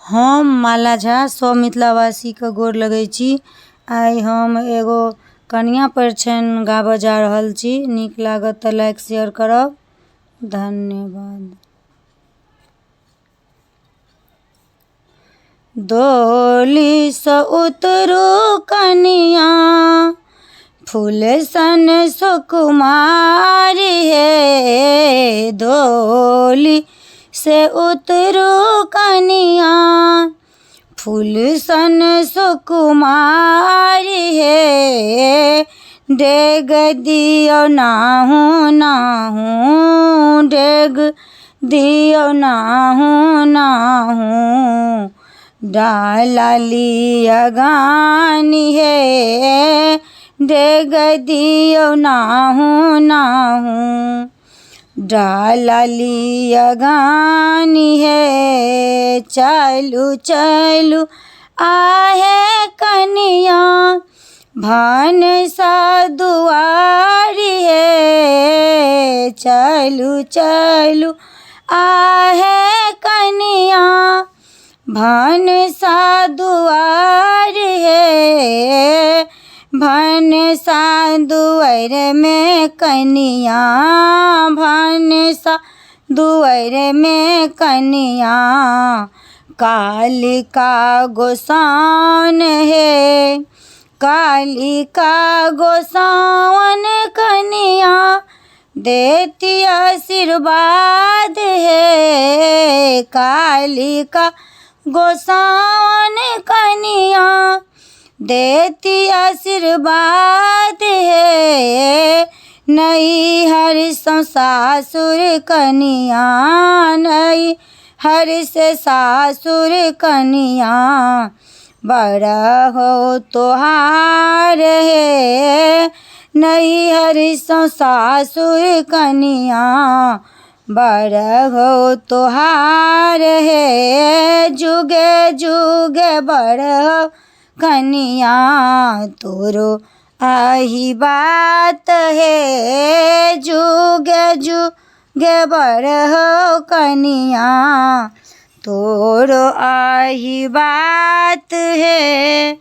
हम माला झा सब मिथिलावासी के गोर लगै छी। आइ हम एगो कनिया परिछन गाबऽ जा रहल छी। नीक लागत तऽ लाइक शेयर करब। धन्यवाद। डोली सँ उतरू कनिया, फूल सन सुकुमारी हे। डोली से उतरू कनिया, फूल सन सुकुमारी हे। डेग दियौ नाहू नाहू, डेग दियौ नाहू नाहू। डाला लिअ गानी हे, डेग दियौ नाहू नाहू। डाला लिअ गानी हे, चलू चलू आहे कनिया, भानसा दुआरी हे। चलू चलू आहे कनिया, भानसा दुआर हे। भानसा दुआर में कनिया, भानसा दुआर में कनिया। कालिका गोसाउन हे, कालिका गोसाउन कनिया, देती आशीर्वाद हे। कालिका गोसाउन कनिया, देती आशीर्वाद हे। नैहर सँ सासुर कनिया, नैहर से सासुर कनिया। बड़ा हो तोहार हे, नैहर सँ सासुर कनिया। बड़ा हो तोहार हे, जुगे जुगे बड़ा कनिया। तोरो आही बात हे, जुगे जुगे बड़ा हो कनिया। तोरो आही बात है।